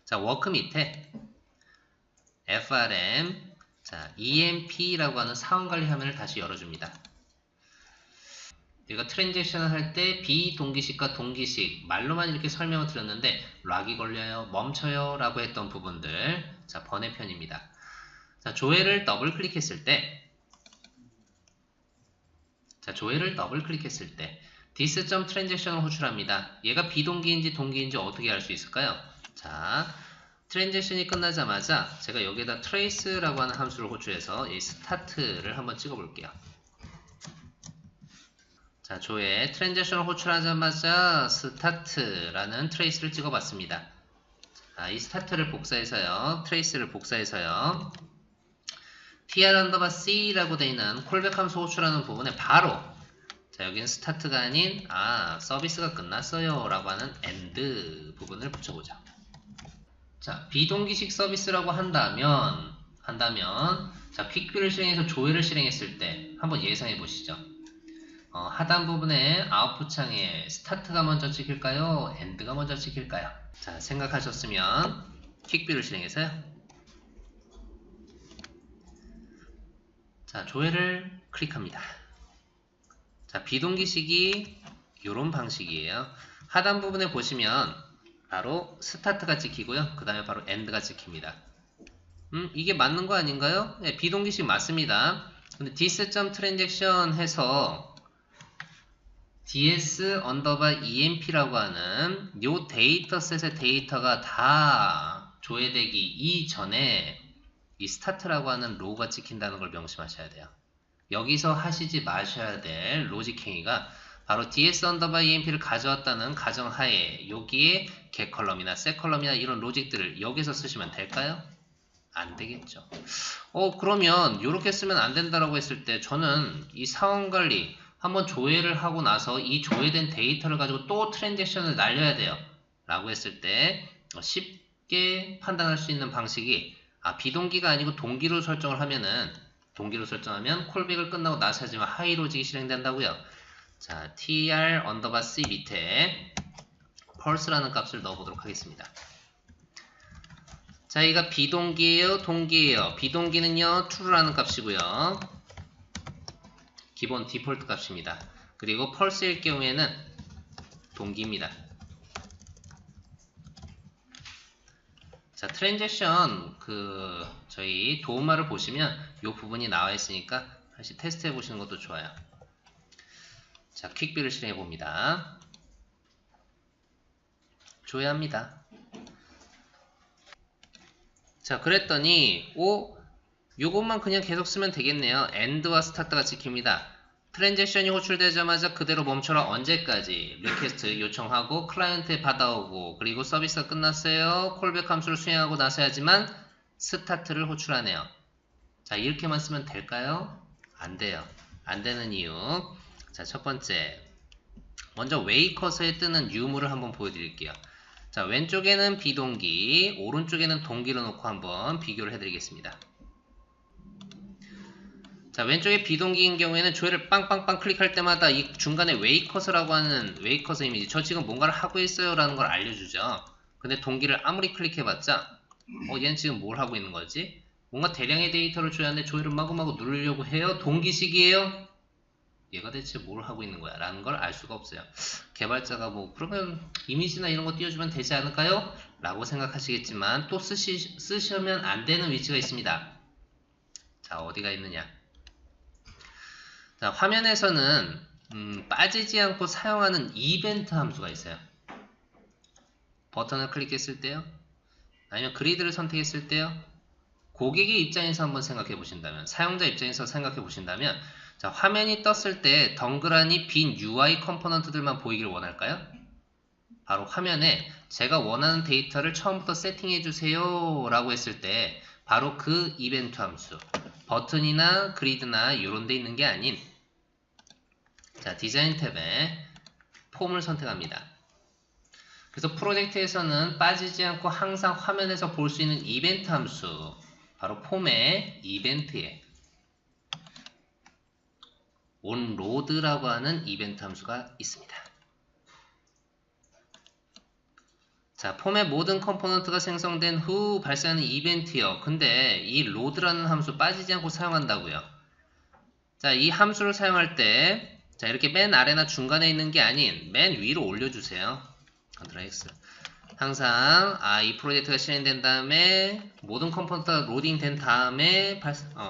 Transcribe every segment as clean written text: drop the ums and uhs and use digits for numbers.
자, 워크 밑에 FRM, 자, EMP라고 하는 사원관리 화면을 다시 열어줍니다. 내가 트랜잭션을 할 때 비동기식과 동기식 말로만 이렇게 설명을 드렸는데 락이 걸려요, 멈춰요 라고 했던 부분들, 자, 번외편입니다. 자, 조회를 더블 클릭했을 때, 자, 조회를 더블 클릭했을 때 this.transaction을 호출합니다. 얘가 비동기인지 동기인지 어떻게 알 수 있을까요? 자, 트랜잭션이 끝나자마자 제가 여기에다 trace라고 하는 함수를 호출해서 이 start를 한번 찍어볼게요. 자, 조회 트랜잭션을 호출하자마자 start라는 trace를 찍어봤습니다. 자, 이 start를 복사해서요, trace를 복사해서요, tr_c라고 되어 있는 콜백 함수 호출하는 부분에 바로, 자, 여기는 start가 아닌 서비스가 끝났어요 라고 하는 end 부분을 붙여보죠. 자, 비동기식 서비스라고 한다면 자, 퀵뷰를 실행해서 조회를 실행했을 때 한번 예상해 보시죠. 하단 부분에 아웃풋 창에 스타트가 먼저 찍힐까요? 엔드가 먼저 찍힐까요? 자, 생각하셨으면 퀵뷰를 실행해서요. 자, 조회를 클릭합니다. 자, 비동기식이 이런 방식이에요. 하단 부분에 보시면 바로 스타트가 찍히고요. 그 다음에 바로 엔드가 찍힙니다. 이게 맞는 거 아닌가요? 네, 비동기식 맞습니다. 근데 this.transaction 해서 ds_emp라고 하는 요 데이터셋의 데이터가 다 조회되기 이전에 이 start라고 하는 로우가 찍힌다는 걸 명심하셔야 돼요. 여기서 하시지 마셔야 될 로직 행위가 바로 ds_emp를 가져왔다는 가정하에 여기에 get컬럼이나 set컬럼이나 이런 로직들을 여기서 쓰시면 될까요? 안 되겠죠. 그러면 이렇게 쓰면 안 된다라고 했을 때 저는 이 사원관리 한번 조회를 하고 나서 이 조회된 데이터를 가지고 또 트랜잭션을 날려야 돼요 라고 했을 때 쉽게 판단할 수 있는 방식이 비동기가 아니고 동기로 설정을 하면은, 동기로 설정하면 콜백을 끝나고 나서 하지만 하이 로직이 실행된다고요. 자, tr_c 밑에 pulse라는 값을 넣어보도록 하겠습니다. 자, 이가 비동기예요, 동기예요? 비동기는요, true라는 값이고요. 기본 디폴트 값입니다. 그리고 펄스일 경우에는 동기입니다. 자, 트랜잭션 저희 도움말을 보시면 이 부분이 나와 있으니까 다시 테스트 해 보시는 것도 좋아요. 자, 퀵뷰를 실행해 봅니다. 조회합니다. 자, 그랬더니 요것만 그냥 계속 쓰면 되겠네요. end와 start가 찍힙니다. 트랜잭션이 호출되자마자 그대로 멈춰라. 언제까지? 리퀘스트 요청하고 클라이언트에 받아오고 그리고 서비스가 끝났어요. 콜백 함수를 수행하고 나서야지만 스타트를 호출하네요. 자, 이렇게만 쓰면 될까요? 안 돼요. 안 되는 이유. 자, 첫 번째, 먼저 웨이 커서에 뜨는 유무를 한번 보여드릴게요. 자, 왼쪽에는 비동기, 오른쪽에는 동기로 놓고 한번 비교를 해드리겠습니다. 자, 왼쪽에 비동기인 경우에는 조회를 빵빵빵 클릭할 때마다 이 중간에 웨이 커서라고 하는 웨이 커서 이미지, 저 지금 뭔가를 하고 있어요 라는 걸 알려주죠. 근데 동기를 아무리 클릭해봤자 얘는 지금 뭘 하고 있는 거지? 뭔가 대량의 데이터를 줘야 하는데 조회를 마구마구 누르려고 해요. 동기식이에요? 얘가 대체 뭘 하고 있는 거야? 라는 걸 알 수가 없어요. 개발자가 그러면 이미지나 이런 거 띄워주면 되지 않을까요? 라고 생각하시겠지만 또 쓰시면 안 되는 위치가 있습니다. 자, 어디가 있느냐? 자, 화면에서는 빠지지 않고 사용하는 이벤트 함수가 있어요. 버튼을 클릭했을 때요, 아니면 그리드를 선택했을 때요, 고객의 입장에서 한번 생각해 보신다면, 사용자 입장에서 생각해 보신다면, 자, 화면이 떴을 때 덩그러니 빈 UI 컴포넌트들만 보이기를 원할까요? 바로 화면에 제가 원하는 데이터를 처음부터 세팅해 주세요 라고 했을 때 바로 그 이벤트 함수, 버튼이나 그리드나 이런 데 있는 게 아닌, 자, 디자인 탭에 폼을 선택합니다. 그래서 프로젝트에서는 빠지지 않고 항상 화면에서 볼 수 있는 이벤트 함수, 바로 폼의 이벤트에 onload라고 하는 이벤트 함수가 있습니다. 자, 폼의 모든 컴포넌트가 생성된 후 발생하는 이벤트요. 근데 이 로드라는 함수 빠지지 않고 사용한다고요. 자, 이 함수를 사용할 때, 자, 이렇게 맨 아래나 중간에 있는 게 아닌 맨 위로 올려주세요. 컨트롤 X. 항상, 이 프로젝트가 실행된 다음에 모든 컴포넌트가 로딩된 다음에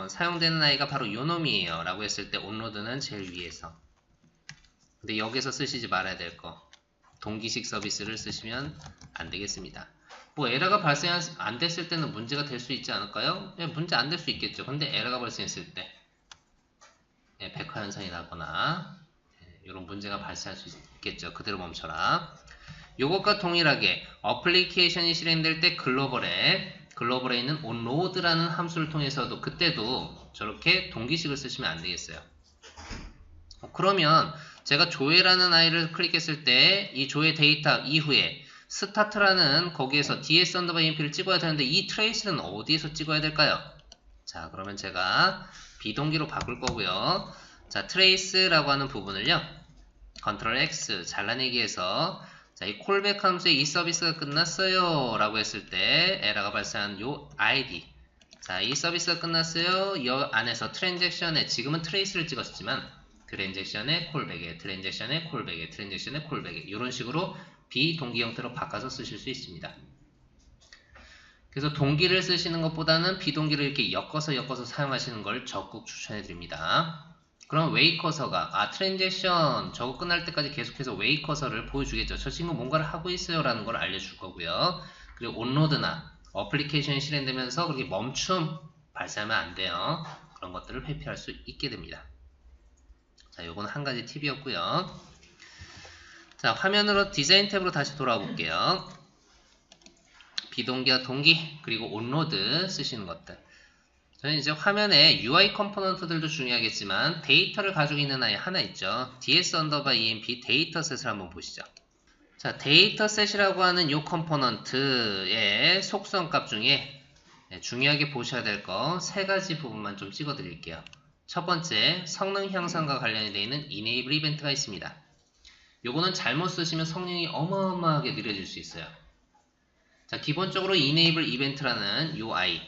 사용되는 아이가 바로 요 놈이에요. 라고 했을 때 온로드는 제일 위에서. 근데 여기서 쓰시지 말아야 될 거. 동기식 서비스를 쓰시면 안 되겠습니다. 뭐 에러가 발생 안 됐을 때는 문제가 될 수 있지 않을까요? 예, 문제 안 될 수 있겠죠. 근데 에러가 발생했을 때 예, 백화 현상이 나거나 이런 문제가 발생할 수 있겠죠. 그대로 멈춰라. 요것과 동일하게 어플리케이션이 실행될 때 글로벌에 있는 onload라는 함수를 통해서도 그때도 저렇게 동기식을 쓰시면 안 되겠어요. 그러면 제가 조회라는 아이를 클릭했을 때 이 조회 데이터 이후에 스타트라는 거기에서 ds 언더바 emp를 찍어야 되는데 이 트레이스는 어디에서 찍어야 될까요? 자, 그러면 제가 비동기로 바꿀 거고요. 자, 트레이스라고 하는 부분을요. 컨트롤 X 잘라내기해서 자, 이 콜백 함수에 이 서비스가 끝났어요 라고 했을 때 에러가 발생한 요 ID. 자, 이 서비스가 끝났어요. 이 안에서 트랜잭션에 지금은 트레이스를 찍었지만 트랜잭션에 콜백에 트랜잭션에 콜백에 트랜잭션에 콜백에 이런 식으로 비동기 형태로 바꿔서 쓰실 수 있습니다. 그래서 동기를 쓰시는 것보다는 비동기를 이렇게 엮어서 사용하시는 걸 적극 추천해 드립니다. 그럼 웨이 커서가 트랜잭션 저거 끝날 때까지 계속해서 웨이 커서를 보여주겠죠. 저 친구 뭔가를 하고 있어요 라는 걸 알려줄 거고요. 그리고 온로드나 어플리케이션이 실행되면서 그렇게 멈춤 발생하면 안 돼요. 그런 것들을 회피할 수 있게 됩니다. 자, 요건 한 가지 팁이었고요. 자, 화면으로 디자인 탭으로 다시 돌아와 볼게요. 비동기와 동기 그리고 온로드 쓰시는 것들. 저는 이제 화면에 UI 컴포넌트들도 중요하겠지만 데이터를 가지고 있는 아이 하나 있죠. ds 언더바 emp 데이터셋을 한번 보시죠. 자, 데이터셋이라고 하는 이 컴포넌트의 속성값 중에 중요하게 보셔야 될 거 세 가지 부분만 좀 찍어 드릴게요. 첫 번째, 성능 향상과 관련이 되어 있는 enable 이벤트가 있습니다. 요거는 잘못 쓰시면 성능이 어마어마하게 느려질 수 있어요. 자, 기본적으로 enable 이벤트라는 요 아이.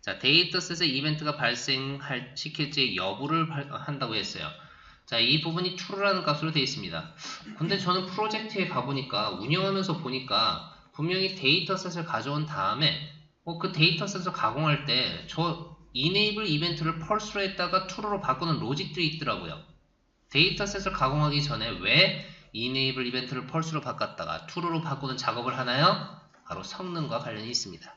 자, 데이터셋에 이벤트가 발생시킬지 여부를 한다고 했어요. 자, 이 부분이 true라는 값으로 되어 있습니다. 근데 저는 프로젝트에 가보니까 운영하면서 보니까 분명히 데이터셋을 가져온 다음에 그 데이터셋을 가공할 때 저 enable 이벤트를 false로 했다가 true로 바꾸는 로직들이 있더라고요. 데이터셋을 가공하기 전에 왜 enable 이벤트를 false로 바꿨다가 true로 바꾸는 작업을 하나요? 바로 성능과 관련이 있습니다.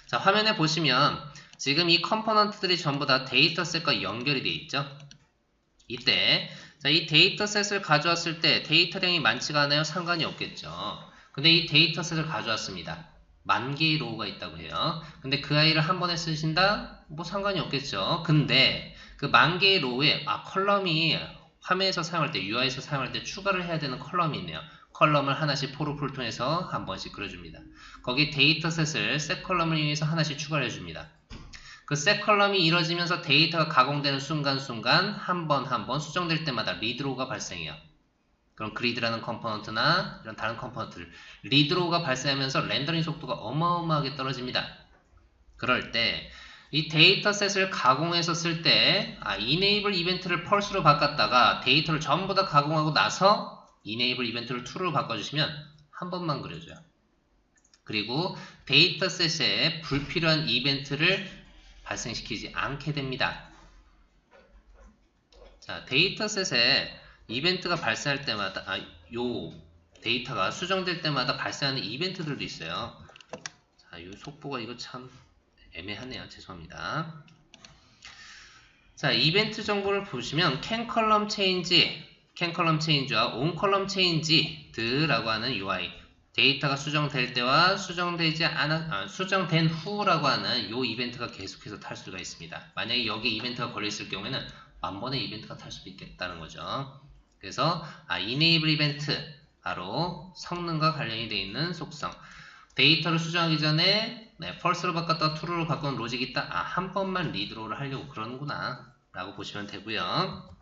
자, 화면에 보시면 지금 이 컴포넌트들이 전부 다 데이터셋과 연결이 되어 있죠. 이때 자, 이 데이터셋을 가져왔을 때 데이터량이 많지가 않아요? 상관이 없겠죠. 근데 이 데이터셋을 가져왔습니다. 10,000개의 로우가 있다고 해요. 근데 그 아이를 한 번에 쓰신다? 뭐 상관이 없겠죠. 근데 그 10,000개의 로우에 컬럼이 화면에서 사용할 때 UI에서 사용할 때 추가를 해야 되는 컬럼이 있네요. 컬럼을 하나씩 포르풀 통해서 한 번씩 그려줍니다. 거기 데이터셋을 셋 컬럼을 이용해서 하나씩 추가를 해줍니다. 그 셋 컬럼이 이루어지면서 데이터가 가공되는 순간순간 한 번 수정될 때마다 리드로우가 발생해요. 그럼 그리드라는 컴포넌트나 이런 다른 컴포넌트를 리드로우가 발생하면서 렌더링 속도가 어마어마하게 떨어집니다. 그럴 때 이 데이터셋을 가공해서 쓸 때 enable 이벤트를 false로 바꿨다가 데이터를 전부 다 가공하고 나서 enable 이벤트를 true로 바꿔주시면 한 번만 그려줘요. 그리고 데이터셋에 불필요한 이벤트를 발생시키지 않게 됩니다. 자, 데이터셋에 이벤트가 발생할 때마다 요 데이터가 수정될 때마다 발생하는 이벤트들도 있어요. 자, 요 속보가 이거 참 애매하네요. 죄송합니다. 자, 이벤트 정보를 보시면 can column change와 on column changed라고 하는 UI 데이터가 수정될 때와 수정된 후라고 하는 요 이벤트가 계속해서 탈 수가 있습니다. 만약에 여기 이벤트가 걸려있을 경우에는 10,000번의 이벤트가 탈 수도 있겠다는 거죠. 그래서 enable 이벤트 바로 성능과 관련이 되어 있는 속성 데이터를 수정하기 전에 false로 바꿨다가 true로 바꾸는 로직이 있다. 한 번만 리드로우를 하려고 그러는구나 라고 보시면 되고요.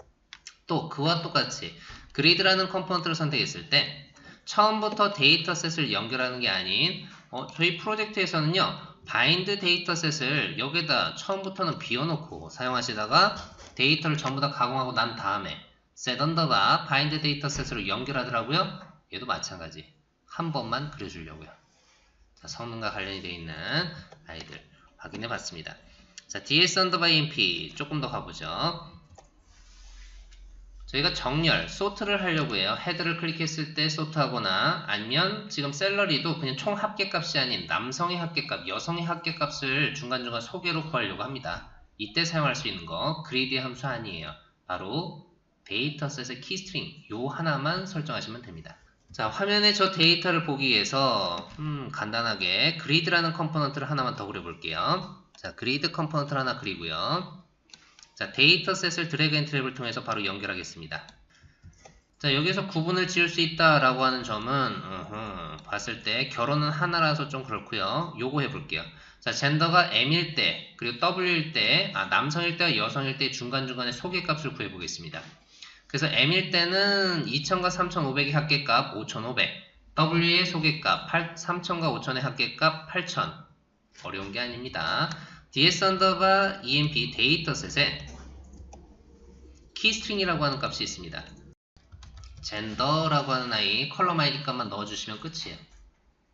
또 그와 똑같이 그리드라는 컴포넌트를 선택했을 때 처음부터 데이터셋을 연결하는 게 아닌 저희 프로젝트에서는요. 바인드 데이터셋을 여기다 처음부터는 비워놓고 사용하시다가 데이터를 전부 다 가공하고 난 다음에 set under가 바인드 데이터셋으로 연결하더라고요. 얘도 마찬가지. 한 번만 그려주려고요. 자, 성능과 관련이 되어 있는 아이들 확인해 봤습니다. 자, ds underbar emp 조금 더 가보죠. 저희가 정렬, sort를 하려고 해요. 헤드를 클릭했을 때 sort하거나 아니면 지금 셀러리도 그냥 총 합계값이 아닌 남성의 합계값, 여성의 합계값을 중간중간 소개로 구하려고 합니다. 이때 사용할 수 있는 거 그리드의 함수 아니에요. 바로 데이터셋의 키스트링 요 하나만 설정하시면 됩니다. 자, 화면에 저 데이터를 보기 위해서 간단하게 그리드라는 컴포넌트를 하나만 더 그려볼게요. 자, 그리드 컴포넌트를 하나 그리고요. 자, 데이터셋을 드래그 앤 트랩을 통해서 바로 연결하겠습니다. 자, 여기서 구분을 지을 수 있다라고 하는 점은 봤을 때 결혼은 하나라서 좀 그렇고요. 요거 해볼게요. 자, 젠더가 M일 때 그리고 W일 때 남성일 때와 여성일 때 중간중간에 소개값을 구해보겠습니다. 그래서 M일 때는 2000과 3500의 합계값 5500, W의 소개값 3000과 5000의 합계값 8000. 어려운 게 아닙니다. ds underbar emp 데이터셋에 키스트링이라고 하는 값이 있습니다. 젠더라고 하는 아이 컬럼 아이디 값만 넣어주시면 끝이에요.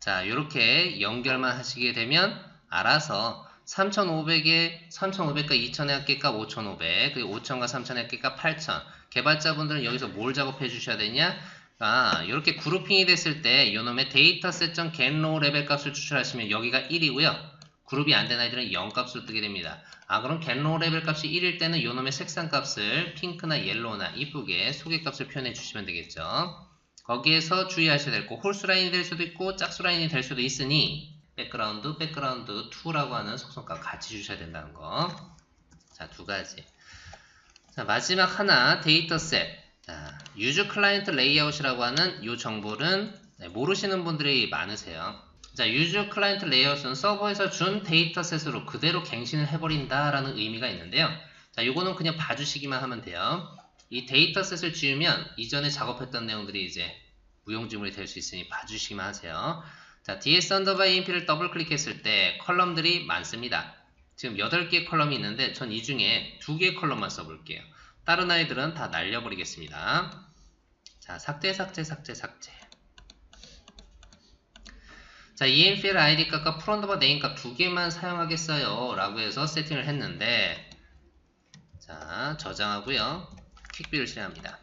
자, 이렇게 연결만 하시게 되면 알아서 3500과 2000의 합계값 5500, 그리고 5000과 3000의 합계값 8000. 개발자분들은 여기서 뭘 작업해 주셔야 되냐? 이렇게 그룹핑이 됐을 때 요놈의 dataset.getRow 레벨 값을 추출하시면 여기가 1이고요. 그룹이 안 된 아이들은 0값으로 뜨게 됩니다. 그럼 getRow 레벨 값이 1일 때는 요놈의 색상 값을 핑크나 옐로우나 이쁘게 소개값을 표현해 주시면 되겠죠. 거기에서 주의하셔야 될 거 홀수 라인이 될 수도 있고 짝수 라인이 될 수도 있으니 백그라운드 2라고 하는 속성값 같이 주셔야 된다는 거. 자, 두 가지. 자, 마지막 하나 데이터셋. 자, 유즈 클라이언트 레이아웃이라고 하는 이 정보는 모르시는 분들이 많으세요. 자, 유즈 클라이언트 레이아웃은 서버에서 준 데이터셋으로 그대로 갱신을 해버린다라는 의미가 있는데요. 자, 요거는 그냥 봐주시기만 하면 돼요. 이 데이터셋을 지우면 이전에 작업했던 내용들이 이제 무용지물이 될 수 있으니 봐주시기만 하세요. 자, ds underbar emp를 더블 클릭했을 때 컬럼들이 많습니다. 지금 8개의 컬럼이 있는데 전 이 중에 2개의 컬럼만 써볼게요. 다른 아이들은 다 날려버리겠습니다. 자, 삭제. 자, EMPL ID 값과 프론더바 네임 값 2개만 사용하겠어요 라고 해서 세팅을 했는데, 자, 저장하고요. 퀵비를 실행합니다.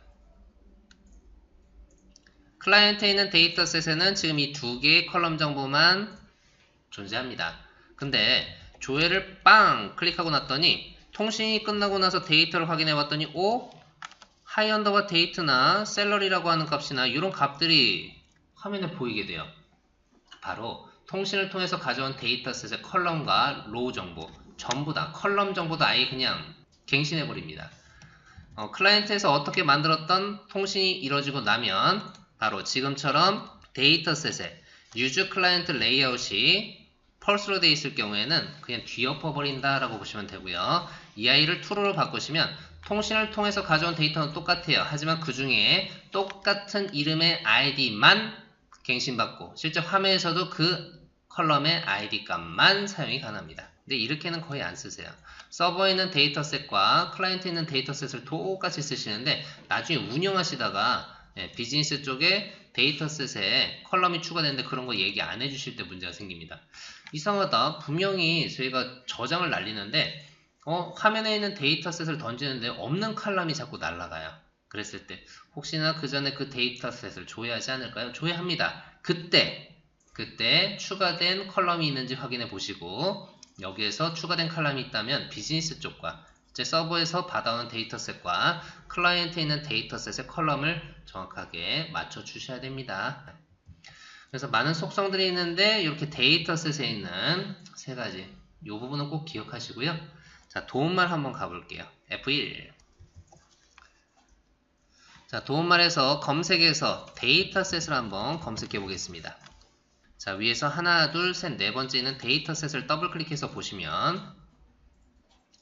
클라이언트에 있는 데이터셋에는 지금 이 2개의 컬럼 정보만 존재합니다. 근데 조회를 빵 클릭하고 났더니 통신이 끝나고 나서 데이터를 확인해 봤더니 하이 언더바 데이트나 셀러리라고 하는 값이나 이런 값들이 화면에 보이게 돼요. 바로 통신을 통해서 가져온 데이터셋의 컬럼과 로우 정보 전부 다 컬럼 정보도 아예 그냥 갱신해 버립니다. 클라이언트에서 어떻게 만들었던 통신이 이루어지고 나면 바로 지금처럼 데이터셋의 유즈 클라이언트 레이아웃이 펄스로 되어 있을 경우에는 그냥 뒤엎어 버린다라고 보시면 되고요. 이 아이를 true로 바꾸시면 통신을 통해서 가져온 데이터는 똑같아요. 하지만 그 중에 똑같은 이름의 아이디만 갱신받고 실제 화면에서도 그 컬럼의 아이디 값만 사용이 가능합니다. 근데 이렇게는 거의 안 쓰세요. 서버에 있는 데이터셋과 클라이언트에 있는 데이터셋을 똑같이 쓰시는데 나중에 운영하시다가 비즈니스 쪽에 데이터셋에 컬럼이 추가되는데 그런 거 얘기 안 해주실 때 문제가 생깁니다. 이상하다. 분명히 저희가 저장을 날리는데 화면에 있는 데이터셋을 던지는데 없는 컬럼이 자꾸 날아가요. 그랬을 때 혹시나 그 전에 그 데이터셋을 조회하지 않을까요? 조회합니다. 그때 추가된 컬럼이 있는지 확인해 보시고 여기에서 추가된 컬럼이 있다면 비즈니스 쪽과 제 서버에서 받아오는 데이터셋과 클라이언트에 있는 데이터셋의 컬럼을 정확하게 맞춰 주셔야 됩니다. 그래서 많은 속성들이 있는데 이렇게 데이터셋에 있는 세 가지 이 부분은 꼭 기억하시고요. 자, 도움말 한번 가볼게요. F1. 자, 도움말에서 검색에서 데이터셋을 한번 검색해 보겠습니다. 자, 위에서 하나, 둘, 셋, 네 번째 있는 데이터셋을 더블 클릭해서 보시면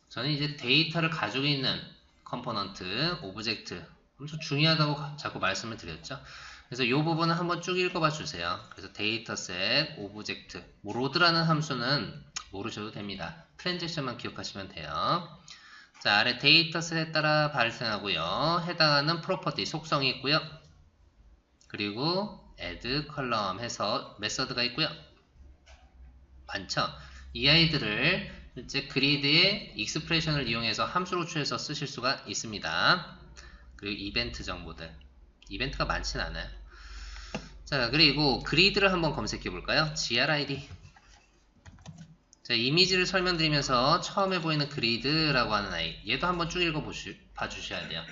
저는 이제 데이터를 가지고 있는 컴포넌트, 오브젝트 엄청 중요하다고 자꾸 말씀을 드렸죠. 그래서 이 부분은 한번 쭉 읽어봐 주세요. 그래서 데이터셋, 오브젝트, 뭐 로드라는 함수는 모르셔도 됩니다. 트랜잭션만 기억하시면 돼요. 자, 아래 데이터셋에 따라 발생하고요. 해당하는 프로퍼티, 속성이 있고요. 그리고 add 컬럼 해서 메서드가 있고요. 많죠? 이 아이들을 실제 그리드의 익스프레션을 이용해서 함수로 추해서 쓰실 수가 있습니다. 그리고 이벤트 정보들. 이벤트가 많진 않아요. 자, 그리고 그리드를 한번 검색해 볼까요? grid. 자, 이미지를 설명드리면서 처음에 보이는 그리드라고 하는 아이. 얘도 한번 쭉 봐주셔야 돼요.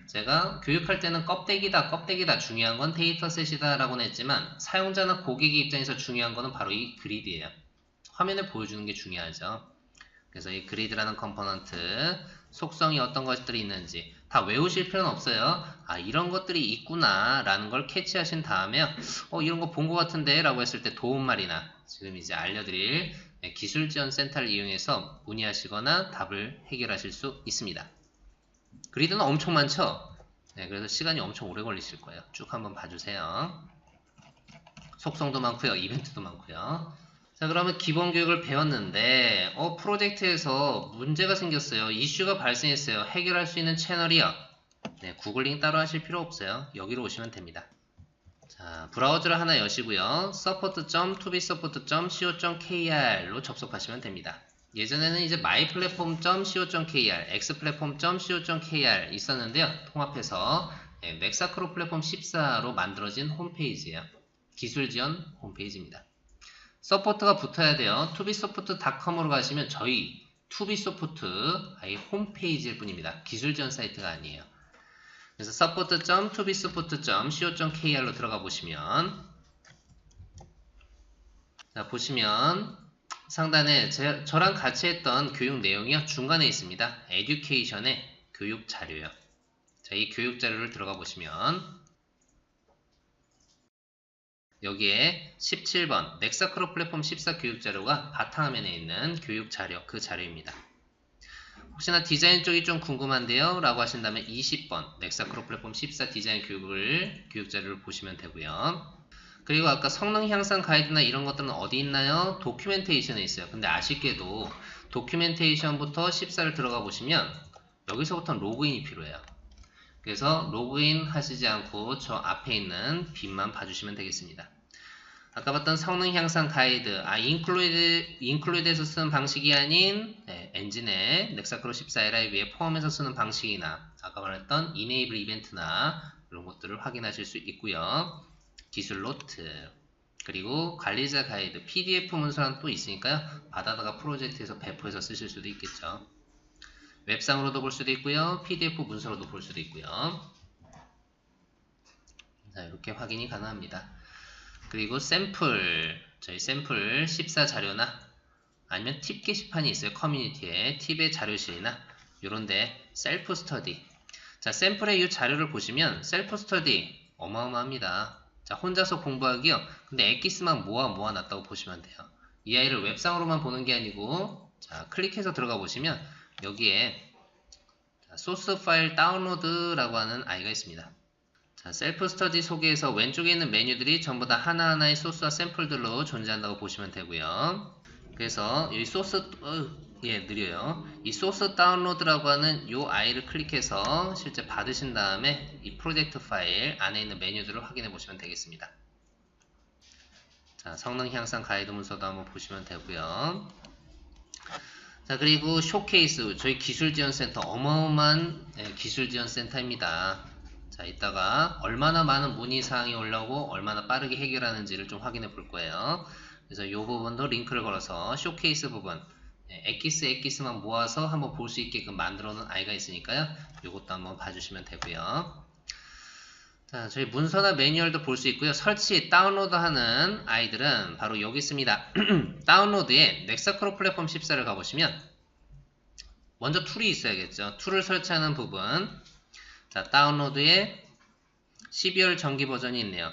제가 교육할 때는 껍데기다 중요한 건 데이터셋이다 라고는 했지만 사용자나 고객의 입장에서 중요한 거는 바로 이 그리드예요. 화면에 보여주는 게 중요하죠. 그래서 이 그리드라는 컴포넌트 속성이 어떤 것들이 있는지 다 외우실 필요는 없어요. 아, 이런 것들이 있구나 라는 걸 캐치하신 다음에 이런 거 본 것 같은데 라고 했을 때 도움말이나 지금 이제 알려드릴 기술지원센터를 이용해서 문의하시거나 답을 해결하실 수 있습니다. 그리드는 엄청 많죠? 네, 그래서 시간이 엄청 오래 걸리실 거예요. 쭉 한번 봐주세요. 속성도 많고요. 이벤트도 많고요. 자, 그러면 기본 교육을 배웠는데 프로젝트에서 문제가 생겼어요. 이슈가 발생했어요. 해결할 수 있는 채널이요. 네, 구글링 따로 하실 필요 없어요. 여기로 오시면 됩니다. 자, 브라우저를 하나 여시고요. support.tobesupport.co.kr로 접속하시면 됩니다. 예전에는 이제 myplatform.co.kr, xplatform.co.kr 있었는데요. 통합해서 맥사크로 플랫폼 14로 만들어진 홈페이지예요. 기술지원 홈페이지입니다. 서포트가 붙어야 돼요. tobesupport.com으로 가시면 저희 tobesupport 아예 홈페이지일 뿐입니다. 기술지원 사이트가 아니에요. 그래서 support.tobesupport.co.kr로 들어가 보시면 자, 보시면 상단에 저랑 같이 했던 교육 내용이요. 중간에 있습니다. education의 교육 자료요. 자, 이 교육 자료를 들어가 보시면 여기에 17번 맥사크로 플랫폼 14 교육자료가 바탕화면에 있는 교육자료, 그 자료입니다. 혹시나 디자인 쪽이 좀 궁금한데요 라고 하신다면 20번 맥사크로 플랫폼 14 디자인 교육자료를 보시면 되고요. 그리고 아까 성능 향상 가이드나 이런 것들은 어디 있나요? 도큐멘테이션에 있어요. 근데 아쉽게도 도큐멘테이션부터 14를 들어가 보시면 여기서부터 로그인이 필요해요. 그래서 로그인 하시지 않고 저 앞에 있는 빈만 봐주시면 되겠습니다. 아까 봤던 성능 향상 가이드, include에서 쓰는 방식이 아닌 엔진의 넥사크로 14 LIV에 포함해서 쓰는 방식이나 아까 말했던 enable 이벤트나 이런 것들을 확인하실 수 있고요. 기술 노트, 그리고 관리자 가이드, PDF 문서는 또 있으니까요. 받아다가 프로젝트에서 배포해서 쓰실 수도 있겠죠. 웹상으로도 볼 수도 있고요. PDF 문서로도 볼 수도 있고요. 자, 이렇게 확인이 가능합니다. 그리고 저희 샘플 14 자료나 아니면 팁 게시판이 있어요. 커뮤니티에 팁의 자료실이나 이런데 셀프 스터디. 자, 샘플의 이 자료를 보시면 셀프 스터디 어마어마합니다. 자, 혼자서 공부하기요. 근데 엑기스만 모아놨다고 보시면 돼요. 이 아이를 웹상으로만 보는 게 아니고 자, 클릭해서 들어가 보시면 여기에 소스 파일 다운로드라고 하는 아이가 있습니다. 자, 셀프 스터디 소개에서 왼쪽에 있는 메뉴들이 전부 다 하나하나의 소스와 샘플들로 존재한다고 보시면 되고요. 그래서 이 소스 느려요. 이 소스 다운로드라고 하는 이 아이를 클릭해서 실제 받으신 다음에 이 프로젝트 파일 안에 있는 메뉴들을 확인해 보시면 되겠습니다. 자, 성능 향상 가이드 문서도 한번 보시면 되고요. 자, 그리고 쇼케이스, 저희 기술지원센터, 어마어마한 기술지원센터입니다. 자, 이따가 얼마나 많은 문의사항이 올라오고 얼마나 빠르게 해결하는지를 좀 확인해 볼 거예요. 그래서 이 부분도 링크를 걸어서 쇼케이스 부분, 엑기스만 모아서 한번 볼 수 있게끔 만들어 놓은 아이가 있으니까요. 이것도 한번 봐주시면 되고요. 자, 저희 문서나 매뉴얼도 볼 수 있고요. 설치, 다운로드 하는 아이들은 바로 여기 있습니다. 다운로드에 넥사크로 플랫폼 14를 가보시면 먼저 툴이 있어야겠죠. 툴을 설치하는 부분. 자, 다운로드에 12월 정기 버전이 있네요.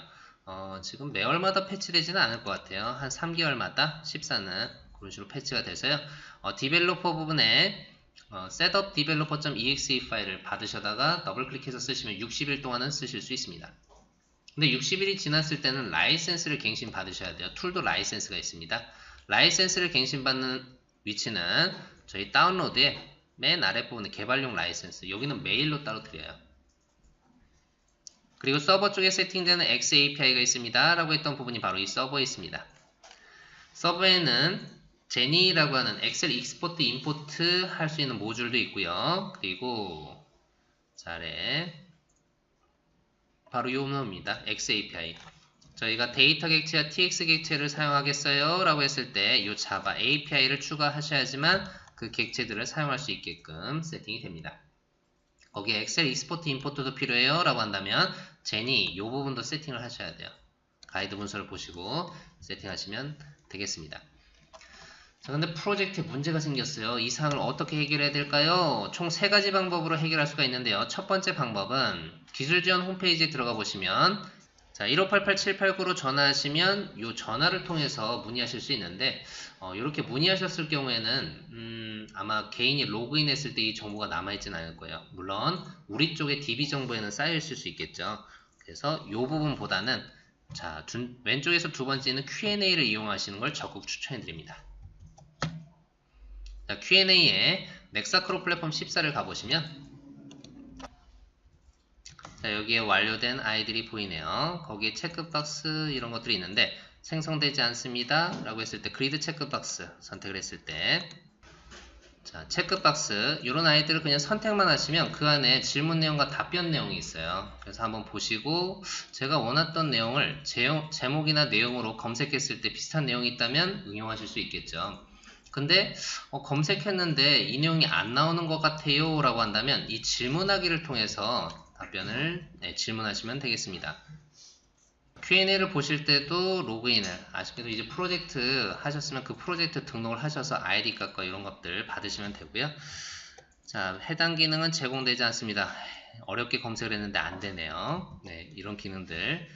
지금 매월마다 패치되지는 않을 것 같아요. 한 3개월마다 14는 그런 식으로 패치가 돼서요. 디벨로퍼 부분에 setup developer.exe 파일을 받으셔다가 더블 클릭해서 쓰시면 60일 동안은 쓰실 수 있습니다. 근데 60일이 지났을 때는 라이센스를 갱신 받으셔야 돼요. 툴도 라이센스가 있습니다. 라이센스를 갱신받는 위치는 저희 다운로드의 맨 아랫부분에 개발용 라이센스, 여기는 메일로 따로 드려요. 그리고 서버 쪽에 세팅되는 XAPI가 있습니다 라고 했던 부분이 바로 이 서버에 있습니다. 서버에는 제니라고 하는 엑셀 익스포트 임포트 할 수 있는 모듈도 있고요. 그리고 아래 바로 요 놈입니다. XAPI. 저희가 데이터 객체와 TX 객체를 사용하겠어요 라고 했을 때 이 자바 API를 추가하셔야지만 그 객체들을 사용할 수 있게끔 세팅이 됩니다. 거기에 엑셀 익스포트 임포트도 필요해요 라고 한다면 제니 이 부분도 세팅을 하셔야 돼요. 가이드 문서를 보시고 세팅하시면 되겠습니다. 자, 근데 프로젝트에 문제가 생겼어요. 이 사항을 어떻게 해결해야 될까요? 총 3가지 방법으로 해결할 수가 있는데요. 첫 번째 방법은 기술지원 홈페이지에 들어가 보시면 자, 1588-789로 전화하시면 이 전화를 통해서 문의하실 수 있는데 이렇게 문의하셨을 경우에는 아마 개인이 로그인했을 때 이 정보가 남아있진 않을 거예요. 물론 우리 쪽의 DB 정보에는 쌓여있을 수 있겠죠. 그래서 이 부분보다는 자, 왼쪽에서 두 번째는 Q&A를 이용하시는 걸 적극 추천해드립니다. 자, Q&A에 넥사크로 플랫폼 14를 가보시면 자, 여기에 완료된 아이들이 보이네요. 거기에 체크박스 이런 것들이 있는데 생성되지 않습니다 라고 했을 때 그리드 체크박스 선택을 했을 때 자, 체크박스 이런 아이들을 그냥 선택만 하시면 그 안에 질문 내용과 답변 내용이 있어요. 그래서 한번 보시고 제가 원했던 내용을 제목이나 내용으로 검색했을 때 비슷한 내용이 있다면 응용하실 수 있겠죠. 근데 검색했는데 이 내용이 안 나오는 것 같아요 라고 한다면 이 질문하기를 통해서 답변을 질문하시면 되겠습니다. Q&A를 보실 때도 로그인을 아쉽게도 이제 프로젝트 하셨으면 그 프로젝트 등록을 하셔서 아이디 값과 이런 것들 받으시면 되고요. 자, 해당 기능은 제공되지 않습니다. 어렵게 검색을 했는데 안 되네요. 네, 이런 기능들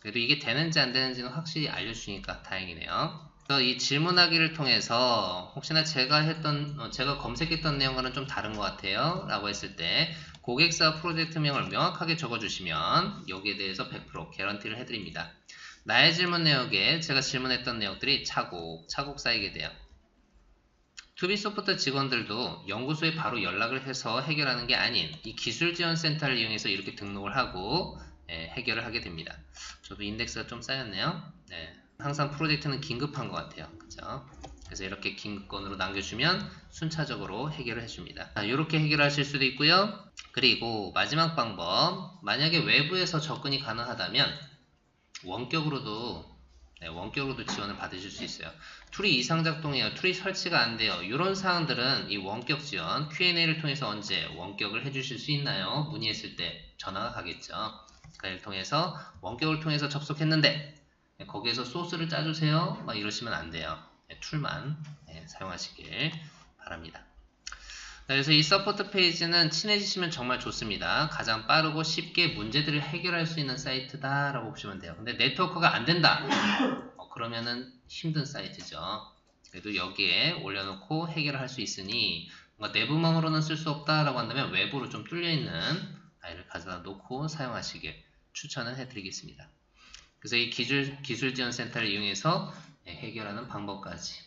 그래도 이게 되는지 안 되는지는 확실히 알려주시니까 다행이네요. 이 질문하기를 통해서 혹시나 제가 검색했던 내용과는 좀 다른 것 같아요 라고 했을 때 고객사 프로젝트명을 명확하게 적어주시면 여기에 대해서 100% 개런티를 해드립니다. 나의 질문 내역에 제가 질문했던 내용들이 차곡차곡 쌓이게 돼요. 투비소프트 직원들도 연구소에 바로 연락을 해서 해결하는 게 아닌 이 기술지원센터를 이용해서 이렇게 등록을 하고 해결을 하게 됩니다. 저도 인덱스가 좀 쌓였네요. 네. 항상 프로젝트는 긴급한 것 같아요. 그죠? 그래서 이렇게 긴급건으로 남겨주면 순차적으로 해결을 해줍니다. 자, 이렇게 해결하실 수도 있고요. 그리고 마지막 방법, 만약에 외부에서 접근이 가능하다면 원격으로도 지원을 받으실 수 있어요. 툴이 이상 작동해요. 툴이 설치가 안 돼요. 이런 사항들은 이 원격 지원 Q&A를 통해서 언제 원격을 해주실 수 있나요? 문의했을 때 전화가 가겠죠. 그를 통해서 원격을 통해서 접속했는데 거기에서 소스를 짜주세요 막 이러시면 안 돼요. 툴만 사용하시길 바랍니다. 그래서 이 서포트 페이지는 친해지시면 정말 좋습니다. 가장 빠르고 쉽게 문제들을 해결할 수 있는 사이트다 라고 보시면 돼요. 근데 네트워크가 안 된다 그러면은 힘든 사이트죠. 그래도 여기에 올려놓고 해결을 할 수 있으니 뭔가 내부망으로는 쓸 수 없다 라고 한다면 외부로 좀 뚫려있는 아이를 가져다 놓고 사용하시길 추천을 해드리겠습니다. 그래서 이 기술지원센터를 이용해서 해결하는 방법까지.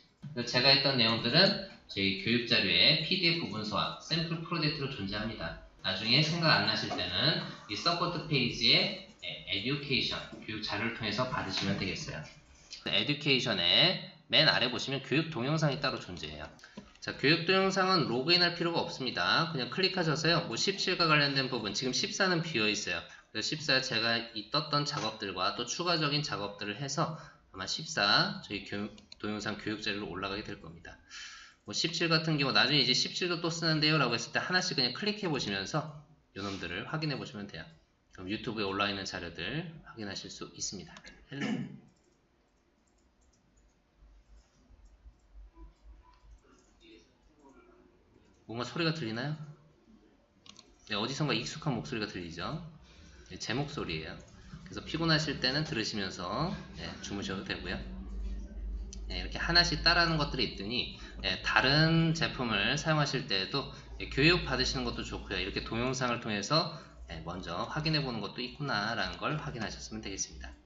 제가 했던 내용들은 저희 교육자료에 PDF 문서와 샘플 프로젝트로 존재합니다. 나중에 생각 안 나실 때는 이 서포트 페이지에 에듀케이션, 교육 자료를 통해서 받으시면 되겠어요. 에듀케이션에 맨 아래 보시면 교육 동영상이 따로 존재해요. 자, 교육 동영상은 로그인할 필요가 없습니다. 그냥 클릭하셔서요. 17과 관련된 부분, 지금 14는 비어있어요. 그래서 14 제가 떴던 작업들과 또 추가적인 작업들을 해서 아마 14 저희 동영상 교육 자료로 올라가게 될 겁니다. 17 같은 경우 나중에 이제 17도 또 쓰는데요 라고 했을 때 하나씩 그냥 클릭해 보시면서 요놈들을 확인해 보시면 돼요. 그럼 유튜브에 올라와 있는 자료들 확인하실 수 있습니다. 헬로. 뭔가 소리가 들리나요? 네, 어디선가 익숙한 목소리가 들리죠? 네, 제 목소리예요. 그래서 피곤하실 때는 들으시면서 주무셔도 되고요. 이렇게 하나씩 따라하는 것들이 있더니 다른 제품을 사용하실 때에도 교육 받으시는 것도 좋고요. 이렇게 동영상을 통해서 먼저 확인해 보는 것도 있구나 라는 걸 확인하셨으면 되겠습니다.